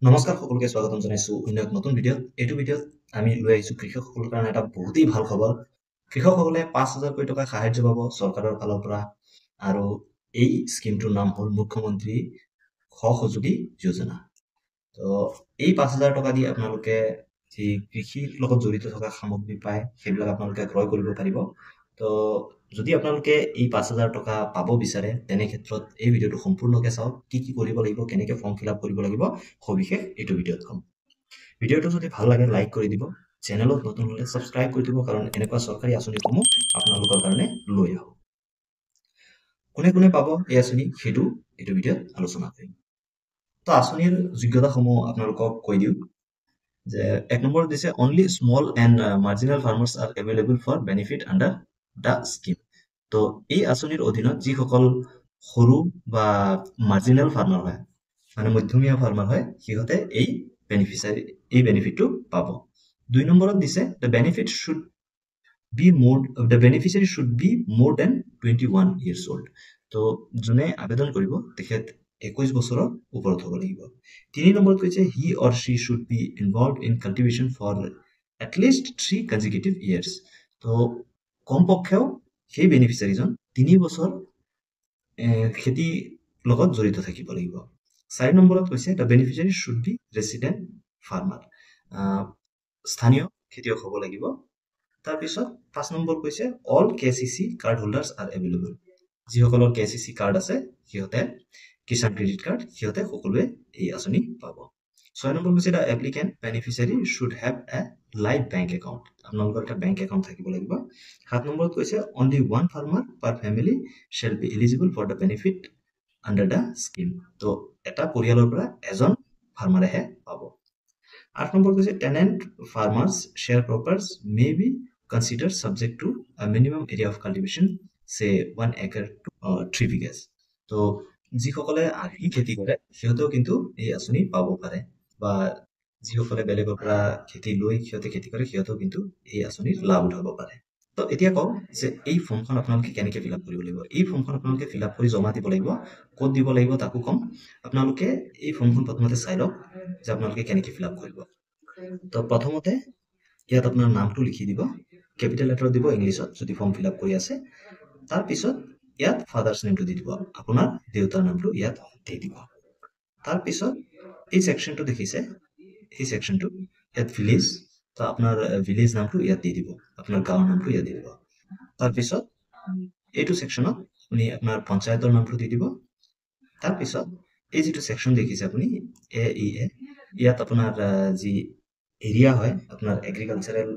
নমস্কাৰ সকলোকে স্বাগতম জনাইছো অন্য এক নতুন ভিডিঅ'ত। এইটো ভিডিঅ'ত আমি লৈ আহিছো কৃষকসকলৰ কাৰণে এটা বহুতেই ভাল খবৰ। কৃষকসকলে 5,000 কোটি টকা সাহায্য পাব চৰকাৰৰ ফালৰ পৰা, আৰু এই স্কিমটোৰ নাম হ'ল মুখ্যমন্ত্ৰী সহযোগী যোজনা। তো এই 5,000 টকা দি আপোনালোকে যি কৃষিৰ লগত জড়িত থকা সামগ্ৰী পায় সেইবিলাক আপোনালোকে ক্ৰয় কৰিব পাৰিব। তো যদি আপোনালোকে এই 5,000 টকা পাব বিচাৰে তেনে ক্ষেত্ৰত এই ভিডিঅ'টো সম্পূৰ্ণকৈ চাওক। কি কি কৰিব লাগিব, কেনেকৈ ফৰ্ম ফিল আপ কৰিব লাগিব, সবিশেষ এইটো ভিডিঅ'ত ক'ম। ভিডিঅ'টো যদি ভাল লাগে লাইক কৰি দিব, চেনেলত নতুন হ'লে ছাবস্ক্ৰাইব কৰি দিব, কাৰণ এনেকুৱা চৰকাৰী আঁচনিসমূহ আপোনালোকৰ কাৰণে লৈ আহোঁ। কোনে কোনে পাব এই আঁচনি সেইটো এইটো ভিডিঅ'ত আলোচনা কৰিম। তো আঁচনিৰ যোগ্যতাসমূহ আপোনালোকক কৈ দিওঁ যে 1 নম্বৰত দিছে only small and marginal farmers are available for benefit under the scheme. তো এই আঁচনিৰ অধীনত যিসকল সৰু বা মাৰ্জিনেল ফাৰ্মাৰ হয়, মানে মধ্যমীয়া ফাৰ্মাৰ হয়, সিহঁতে এই বেনিফিটটো পাব। 2 নম্বৰত দিছে the beneficiary should be more than 21 years old. তো যোনে আবেদন কৰিব তেখেত 21 বছৰৰ ওপৰত হ'ব লাগিব। 3 নম্বৰত কৈছে he or she should be involved in cultivation for at least 3 consecutive years. তো কমপক্ষেও সেই বেনিফিচিয়াৰীজন 3 বছৰ খেতিৰ লগত জড়িত থাকিব লাগিব। 4 নম্বৰত কৈছে the beneficiary should be resident farmer, স্থানীয় খেতিয়ক হ'ব লাগিব। তাৰপিছত 5 নম্বৰ কৈছে all KCC card holders are available. যিসকলৰ KCC কাৰ্ড আছে সিহঁতে, কিষাণ ক্ৰেডিট কাৰ্ড, সিহঁতে সকলোৱে এই আঁচনি পাব। 6 নম্বৰ কৈছে the applicant beneficiary should have a live bank account. আপোনালোকৰ এটা বেংক একাউণ্ট থাকিব লাগিব। 7 নম্বৰত কৈছে only one farmer per family shall be eligible for the benefit under the scheme. তো এটা পৰিয়ালৰ পৰা এজন ফাৰ্মাৰেহে পাব। 8 নম্বৰ কৈছে tenant farmers share croppers may be considered subject to a minimum area of cultivation, say 1 acre to 3 বিঘাs. তো যিসকলে আৰ্হি খেতি কৰে সিহঁতেও কিন্তু এই আঁচনি পাব পাৰে, বা যিসকলে বেলেগৰ পৰা খেতি লৈ সিহঁতে খেতি কৰে সিহঁতেও কিন্তু এই আঁচনিৰ লাভ উঠাব পাৰে। তো এতিয়া কওঁ যে এই ফৰ্মখন আপোনালোকে কেনেকৈ ফিল আপ কৰিব লাগিব। এই ফৰ্মখন আপোনালোকে ফিল আপ কৰি জমা দিব লাগিব। ক'ত দিব লাগিব তাকো ক'ম। আপোনালোকে এই ফৰ্মখন প্ৰথমতে চাই লওক যে আপোনালোকে কেনেকৈ ফিল আপ কৰিব। তো প্ৰথমতে ইয়াত আপোনাৰ নামটো লিখি দিব, কেপিটেল লেটাৰত দিব ইংলিছত যদি ফৰ্ম ফিল আপ কৰি আছে। তাৰপিছত ইয়াত ফাদাৰ্ছ নেমটো দি দিব, আপোনাৰ দেউতাৰ নামটো ইয়াত দি দিব। তাৰপিছত এই ছেকশ্যনটো দেখিছে, এই ছেকশ্যনটো ইয়াত ভিলেজ, তো আপোনাৰ ভিলেজ নামটো ইয়াত দি দিব, আপোনাৰ গাঁৱৰ নামটো ইয়াত দি দিব। তাৰপিছত এইটো ছেকশ্যনত আপুনি আপোনাৰ পঞ্চায়তৰ নামটো দি দিব। তাৰপিছত এই যিটো ছেকশ্যন দেখিছে আপুনি AEA, ইয়াত আপোনাৰ যি এৰিয়া হয়, আপোনাৰ এগ্ৰিকালচাৰেল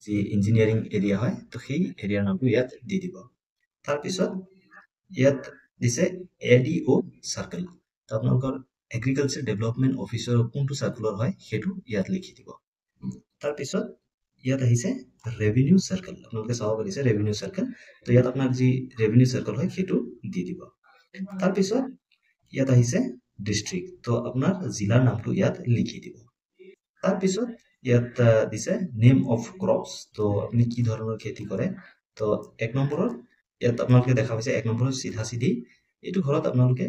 যি ইঞ্জিনিয়াৰিং এৰিয়া হয়, তো সেই এৰিয়াৰ নামটো ইয়াত দি দিব। তাৰপিছত ইয়াত দিছে ADO চাৰ্কেল, তো আপোনালোকৰ এগ্ৰিকালচাৰ ডেভেলপমেণ্ট অফিচৰ কোনটো চাৰ্কুলাৰ হয় সেইটো ইয়াত লিখি দিব। তাৰপিছত ইয়াত আহিছে ৰেভিনিউ চাৰ্কেল, আপোনালোকে চাব পাৰিছে ৰেভিনিউ চাৰ্কেল, তো ইয়াত আপোনাৰ যি ৰেভিনিউ চাৰ্কেল হয় সেইটো দি দিব। তাৰপিছত ইয়াত আহিছে ডিষ্ট্ৰিক্ট, তো আপোনাৰ জিলাৰ নামটো ইয়াত লিখি দিব। তাৰপিছত ইয়াত দিছে নেম অফ ক্ৰপছ, তো আপুনি কি ধৰণৰ খেতি কৰে। তো 1 নম্বৰত ইয়াত আপোনালোকে দেখা পাইছে 1 নম্বৰত চিধা চিধি এইটো ঘৰত আপোনালোকে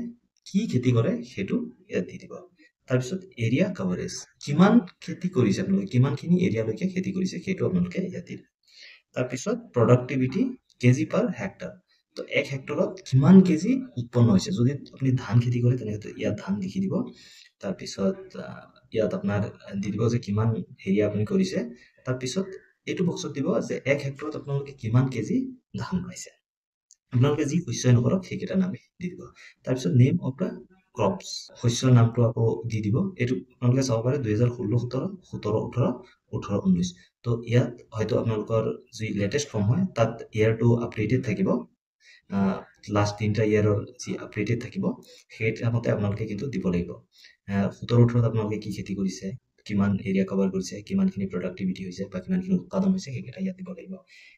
কি খেতি কৰে সেইটো ইয়াত দি দিব। তাৰপিছত এৰিয়া কভাৰেজ, কিমান খেতি কৰিছে আপোনালোকে, কিমানখিনি এৰিয়ালৈকে খেতি কৰিছে সেইটো আপোনালোকে ইয়াত দি দিব। তাৰপিছত প্ৰডাক্টিভিটি কেজি পাৰ হেক্টৰ, তো 1 হেক্টৰত কিমান কেজি উৎপন্ন হৈছে। যদি আপুনি ধান খেতি কৰে তেনেহ'লে ইয়াত ধান লিখি দিব। তাৰপিছত ইয়াত আপোনাৰ দি দিব যে কিমান এৰিয়া আপুনি কৰিছে। তাৰপিছত এইটো বক্সত দিব যে 1 হেক্টৰত আপোনালোকে কিমান কেজি ধান পাইছে। আপোনালোকে যি শস্যই নকৰক সেইকেইটা নামে দি দিব। তাৰপিছত নেম অফ দ্য ক্ৰপছ, শস্যৰ নামটো আকৌ দি দিব। এইটো আপোনালোকে চাব পাৰে 2016, 17, 17, 18, 18, 19। তো ইয়াত হয়তো আপোনালোকৰ যি লেটেষ্ট ফৰ্ম হয় তাত ইয়াৰটো আপডেটেড থাকিব, লাষ্ট 3টা ইয়াৰৰ যি আপডেটেড থাকিব সেইটা মতে আপোনালোকে কিন্তু দিব লাগিব। 17, 18ত আপোনালোকে কি খেতি কৰিছে, কিমান এৰিয়া কভাৰ কৰিছে, কিমানখিনি প্ৰডাক্টিভিটি হৈছে বা কিমানখিনি উৎপাদন হৈছে সেইকেইটা ইয়াত দিব লাগিব।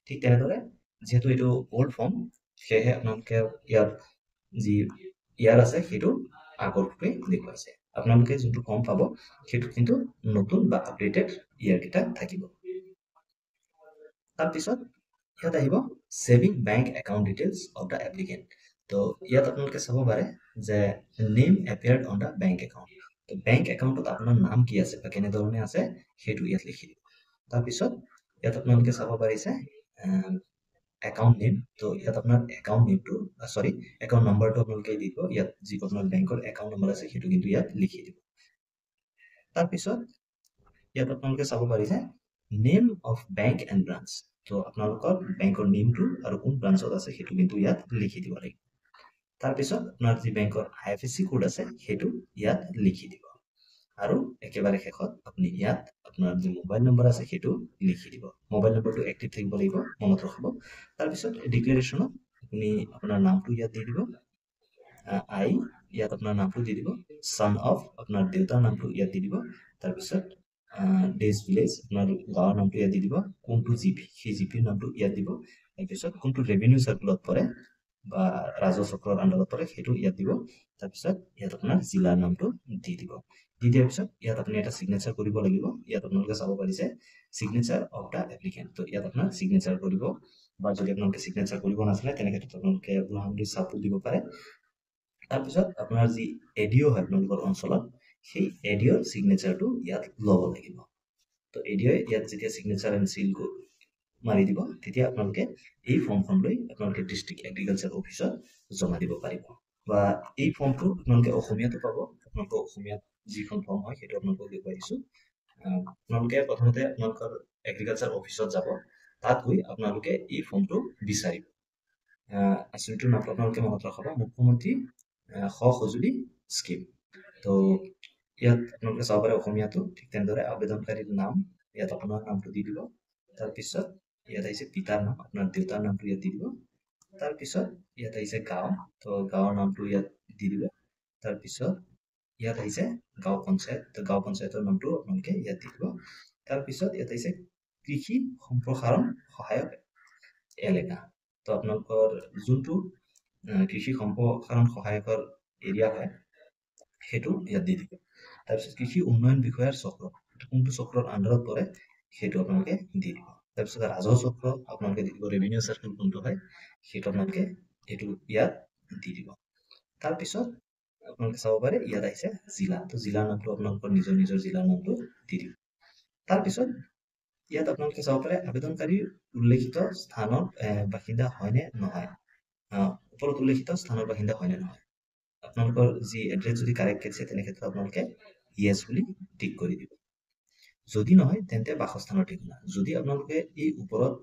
ঠিক তেনেদৰে যিহেতু এইটো অল্ড ফৰ্ম সেয়েহে আপোনালোকে ইয়াত যি ইয়াৰ আছে সেইটো আগৰ ৰূপে দেখুৱাইছে। আপোনালোকে যোনটো ফৰ্ম পাব সেইটো কিন্তু নতুন বা আপডেটেড ইয়াৰকেইটা থাকিব। তাৰপিছত ইয়াত আহিব saving bank account details of the applicant. তো ইয়াত আপোনালোকে চাব পাৰে যে name appeared on the bank account, তো বেংক একাউণ্টত আপোনাৰ নাম কি আছে বা কেনেধৰণে আছে সেইটো ইয়াত লিখি দিব তাৰপিছত ইয়াত আপোনালোকে চাব পাৰিছে একাউণ্ট নেম তো ইয়াত আপোনাৰ একাউণ্ট নেমটো সৰি একাউণ্ট নম্বৰটো আপোনালোকে দি দিব ইয়াত যিটো আপোনাৰ বেংকৰ একাউণ্ট নম্বৰ আছে সেইটো কিন্তু ইয়াত লিখি দিব তাৰপিছত ইয়াত আপোনালোকে চাব পাৰিছে name of bank and branch তো আপোনালোকৰ বেংকৰ নেমটো আৰু কোন ব্ৰাঞ্চত আছে সেইটো কিন্তু ইয়াত লিখি দিব লাগিব তাৰপিছত আপোনাৰ যি বেংকৰ IFSC কোড আছে সেইটো ইয়াত লিখি দিব আৰু একেবাৰে শেষত আপুনি ইয়াত আপোনাৰ যি মোবাইল নম্বৰ আছে সেইটো লিখি দিব মোবাইল নম্বৰটো এক্টিভ থাকিব লাগিব মনত ৰাখিব তাৰপিছত ডিক্লেৰেশ্যনত আপুনি আপোনাৰ নামটো ইয়াত দি দিব আই ইয়াত আপোনাৰ নামটো দি দিব সন অফ আপোনাৰ দেউতাৰ নামটো ইয়াত দি দিব তাৰপিছত ডেজ ভিলেজ আপোনাৰ গাঁৱৰ নামটো ইয়াত দি দিব কোনটো জিপি সেই জিপিৰ নামটো ইয়াত দিব তাৰপিছত কোনটো ৰেভিনিউ চাৰ্কুলত পৰে বা ৰাজহ চক্ৰৰ আণ্ডাৰত পৰে সেইটো ইয়াত দিব তাৰপিছত ইয়াত আপোনাৰ জিলাৰ নামটো দি দিব দি দিয়াৰ পিছত ইয়াত আপুনি এটা চিগনেচাৰ কৰিব লাগিব ইয়াত আপোনালোকে চাব পাৰিছে চিগনেচাৰ অফ দ্য এপ্লিকেণ্ট তো ইয়াত আপোনাৰ চিগনেচাৰ কৰিব বা যদি আপোনালোকে চিগনেচাৰ কৰিব নাজানে তেনেক্ষেত্ৰত আপোনালোকে বুঢ়াআঙুলিৰ ছাপো দিব পাৰে তাৰপিছত আপোনাৰ যি এডিঅ' হয় আপোনালোকৰ অঞ্চলত সেই এডিঅ'ৰ চিগনেচাৰটো ইয়াত ল'ব লাগিব তো এডিঅ'ই ইয়াত যেতিয়া চিগনেচাৰ এণ্ড চিল মাৰি দিব তেতিয়া আপোনালোকে এই ফৰ্মখন লৈ আপোনালোকে ডিষ্ট্ৰিক্ট এগ্ৰিকালচাৰ অফিচত জমা দিব পাৰিব বা এই ফৰ্মটো আপোনালোকে অসমীয়াতো পাব আপোনালোকৰ অসমীয়াত যিখন ফৰ্ম হয় সেইটো আপোনালোকক দেখুৱাই দিছোঁ আপোনালোকে প্ৰথমতে আপোনালোকৰ এগ্ৰিকালচাৰ অফিচত যাব তাত গৈ আপোনালোকে এই ফৰ্মটো বিচাৰিব আঁচনিটোৰ নামটো আপোনালোকে মনত ৰাখিব মুখ্যমন্ত্ৰী সঁজুলি স্কিম তো ইয়াত আপোনালোকে চাব পাৰে অসমীয়াটো ঠিক তেনেদৰে আবেদনকাৰীৰ নাম ইয়াত আপোনাৰ নামটো দি দিব তাৰপিছত ইয়াত আহিছে পিতাৰ নাম আপোনাৰ দেউতাৰ নামটো ইয়াত দি দিব তাৰপিছত ইয়াত আহিছে গাঁও তো গাঁৱৰ নামটো ইয়াত দি দিব তাৰপিছত ইয়াত আহিছে গাঁও পঞ্চায়ত তো গাঁও পঞ্চায়তৰ নামটো আপোনালোকে ইয়াত দি দিব তাৰপিছত ইয়াত আহিছে কৃষি সম্প্ৰসাৰণ সহায়ক এলেকা তো আপোনালোকৰ যোনটো কৃষি সম্প্ৰসাৰণ সহায়কৰ এৰিয়া হয় সেইটো ইয়াত দি দিব তাৰপিছত কৃষি উন্নয়ন বিষয়াৰ চক্ৰ কোনটো চক্ৰৰ আণ্ডাৰত পৰে সেইটো আপোনালোকে দি দিব তাৰপিছত ৰাজহ চক্ৰ আপোনালোকে দি দিব ৰেভিনিউ চাৰ্কেল কোনটো হয় সেইটো আপোনালোকে এইটো ইয়াত দি দিব তাৰপিছত আপোনালোকে চাব পাৰে ইয়াত আহিছে জিলা তো জিলাৰ নামটো আপোনালোকৰ নিজৰ নিজৰ জিলাৰ নামটো দি দিব তাৰপিছত ইয়াত আপোনালোকে চাব পাৰে আবেদনকাৰীৰ উল্লেখিত স্থানৰ বাসিন্দা হয়নে নহয় ওপৰত উল্লেখিত স্থানৰ বাসিন্দা হয়নে নহয় আপোনালোকৰ যি এড্ৰেছ যদি কাৰেক্ট আছে তেনেক্ষেত্ৰত আপোনালোকে ইয়েছ বুলি টিক কৰি দিব যদি নহয় তেন্তে বাসস্থানৰ ঠিকনা যদি আপোনালোকে এই ওপৰত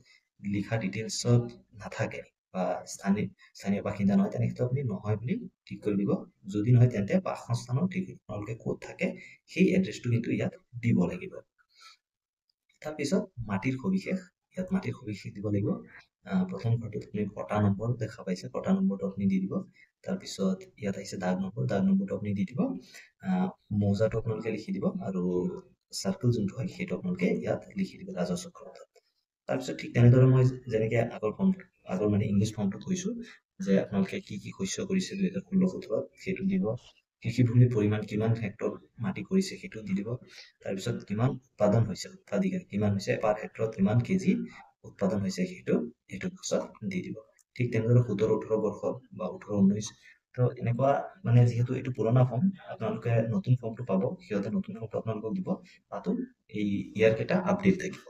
লিখা ডিটেইলছত নাথাকে বা স্থানীয় বাসিন্দা নহয় তেনেক্ষেত্ৰত আপুনি নহয় বুলি ঠিক কৰি দিব যদি নহয় তেন্তে বাসস্থানৰ ঠিকনা আপোনালোকে ক'ত থাকে সেই এড্ৰেছটো কিন্তু ইয়াত দিব লাগিব তাৰপিছত মাটিৰ সবিশেষ ইয়াত মাটিৰ সবিশেষ দিব লাগিব প্ৰথম ঘৰটোত আপুনি পটা নম্বৰ দেখা পাইছে পটা নম্বৰটো আপুনি দি দিব তাৰপিছত ইয়াত আহিছে দাগ নম্বৰটো আপুনি দি দিব মৌজাটো আপোনালোকে লিখি দিব আৰু চাৰ্কেল যোনটো হয় সেইটো আপোনালোকে ইয়াত লিখি দিব ৰাজহ চক্ৰ তাৰপিছত ঠিক তেনেদৰে মই যেনেকে আগৰ মানে ইংলিছ ফৰ্মটো কৈছোঁ যে আপোনালোকে কি কি শস্য কৰিছে 2016-17 সেইটো দিব কৃষিভূমিৰ পৰিমাণ কিমান হেক্টৰ মাটি কৰিছে সেইটো দি দিব তাৰপিছত কিমান উৎপাদন হৈছে উৎপাদিকা কিমান হৈছে পাৰ হেক্টৰত কিমান কেজি উৎপাদন হৈছে সেইটো বছৰত দি দিব ঠিক তেনেদৰে 17-18 বৰ্ষ বা 18-19 তো এনেকুৱা মানে যিহেতু এইটো পুৰণা ফৰ্ম আপোনালোকে নতুন ফৰ্মটো পাব সিহঁতে নতুন ফৰ্মটো আপোনালোকক দিব তাতো এই ইয়াৰ কেইটা আপডেট থাকিব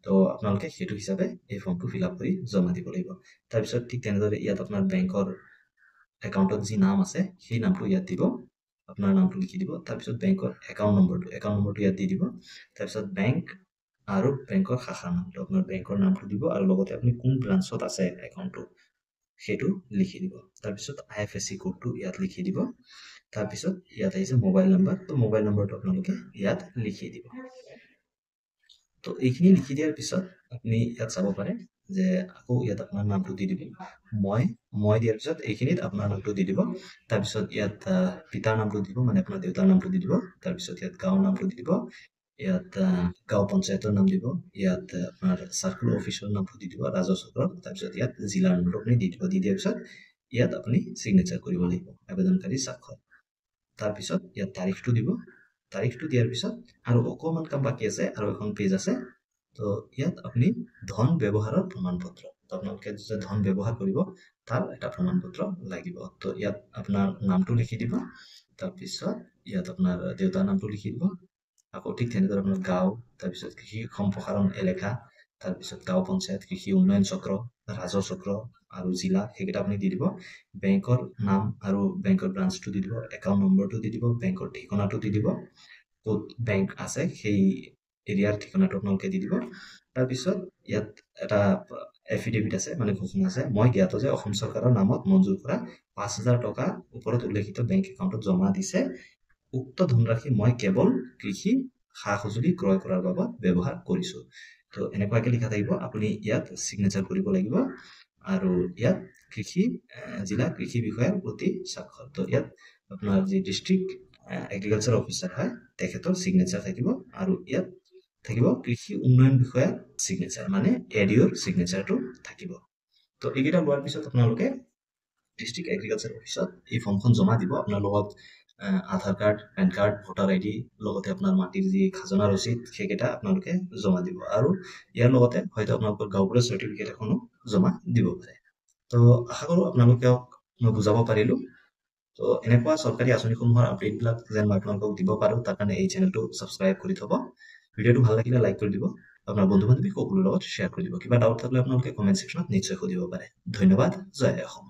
তো আপোনালোকে সেইটো হিচাপে এই ফৰ্মটো ফিল আপ কৰি জমা দিব লাগিব তাৰপিছত ঠিক তেনেদৰে ইয়াত আপোনাৰ বেংকৰ একাউণ্টত যি নাম আছে সেই নামটো ইয়াত দিব আপোনাৰ নামটো লিখি দিব তাৰপিছত বেংকৰ একাউণ্ট নম্বৰটো ইয়াত দি দিব তাৰপিছত বেংক আৰু বেংকৰ শাখাৰ নামটো আপোনাৰ বেংকৰ নামটো দিব আৰু লগতে আপুনি কোন ব্ৰাঞ্চত আছে একাউণ্টটো সেইটো লিখি দিব তাৰপিছত IFSC কোডটো ইয়াত লিখি দিব তাৰপিছত ইয়াত আহিছে মোবাইল নম্বৰ তো মোবাইল নম্বৰটো আপোনালোকে ইয়াত লিখি দিব তো এইখিনি লিখি দিয়াৰ পিছত আপুনি ইয়াত চাব পাৰে যে আকৌ ইয়াত আপোনাৰ নামটো দি দিব মই দিয়াৰ পিছত এইখিনিত আপোনাৰ নামটো দি দিব তাৰপিছত ইয়াত পিতাৰ নামটো দিব মানে আপোনাৰ দেউতাৰ নামটো দি দিব তাৰপিছত ইয়াত গাঁৱৰ নামটো দি দিব ইয়াত গাঁও পঞ্চায়তৰ নাম দিব ইয়াত আপোনাৰ চাৰ্কুল অফিচৰ নামটো দি দিব ৰাজহ চক্ৰ তাৰপিছত ইয়াত জিলাৰ নামটো আপুনি দি দিব দি দিয়াৰ পিছত ইয়াত আপুনি চিগনেচাৰ কৰিব লাগিব আবেদনকাৰী স্বাক্ষৰ তাৰপিছত ইয়াত তাৰিখটো দিব তাৰিখটো দিয়াৰ পিছত আৰু অকণমান কাম বাকী আছে আৰু এখন পেজ আছে তো ইয়াত আপুনি ধন ব্যৱহাৰৰ প্ৰমাণপত্ৰ আপোনালোকে যে ধন ব্যৱহাৰ কৰিব তাৰ এটা প্ৰমাণপত্ৰ লাগিব তো ইয়াত আপোনাৰ নামটো লিখি দিব তাৰপিছত ইয়াত আপোনাৰ দেউতাৰ নামটো লিখি দিব আকৌ ঠিক তেনেদৰে আপোনাৰ গাঁও তাৰপিছত কৃষি সম্প্ৰসাৰণ এলেকা তাৰপিছত গাঁও পঞ্চায়ত কৃষি উন্নয়ন চক্ৰ ৰাজহ চক্ৰ আৰু জিলা সেইকেইটা আপুনি দি দিব বেংকৰ নাম আৰু বেংকৰ ব্ৰাঞ্চটো দি দিব একাউণ্ট নম্বৰটো দি দিব বেংকৰ ঠিকনাটো দি দিব ক'ত বেংক আছে সেই এৰিয়াৰ ঠিকনাটো আপোনালোকে দি দিব তাৰপিছত ইয়াত এটা এফিডেভিট আছে মানে ঘোষণা আছে মই জ্ঞাত যে অসম চৰকাৰৰ নামত মঞ্জুৰ কৰা 5,000 টকা ওপৰত উল্লেখিত বেংক একাউণ্টত জমা দিছে উক্ত ধনৰাশি মই কেৱল কৃষি সা সঁজুলি ক্ৰয় কৰাৰ বাবদ ব্যৱহাৰ কৰিছো তো এনেকুৱাকে লিখা থাকিব আপুনি ইয়াত চিগনেচাৰ কৰিব লাগিব আৰু ইয়াত কৃষি জিলা কৃষি বিষয়াৰ প্ৰতি স্বাক্ষৰ তো ইয়াত আপোনাৰ যি ডিষ্ট্ৰিক্ট এগ্ৰিকালচাৰ অফিচাৰ হয় তেখেতৰ চিগনেচাৰ থাকিব আৰু ইয়াত থাকিব কৃষি উন্নয়ন বিষয়াৰ চিগনেচাৰ মানে এডিঅ'ৰ চিগনেচাৰটো থাকিব তো এইকেইটা লোৱাৰ পিছত আপোনালোকে ডিষ্ট্ৰিক্ট এগ্ৰিকালচাৰ অফিচত এই ফৰ্মখন জমা দিব আপোনাৰ লগত Aadhaar card pan card voter ID লগতে আপোনাৰ মাটিৰ যি খাজনা ৰচিদ সেইকেইটা আপোনালোকে জমা দিব আৰু ইয়াৰ লগতে হয়তো আপোনালোকৰ গাঁওবুঢ়াৰ চাৰ্টিফিকেট এখনো জমা দিব পাৰে তো আশা কৰোঁ আপোনালোকক মই বুজাব পাৰিলোঁ তো এনেকুৱা চৰকাৰী আঁচনিসমূহৰ আপডেটবিলাক যেন মই আপোনালোকক দিব পাৰোঁ তাৰ কাৰণে এই চেনেলটো ছাবস্ক্ৰাইব কৰি থ'ব ভিডিঅ'টো ভাল লাগিলে লাইক কৰি দিব আপোনাৰ বন্ধু বান্ধৱী সকলোৰ লগত শ্বেয়াৰ কৰি দিব কিবা ডাউট থাকিলে আপোনালোকে কমেণ্ট ছেকশ্যনত নিশ্চয় সুধিব পাৰে ধন্যবাদ জয় অসম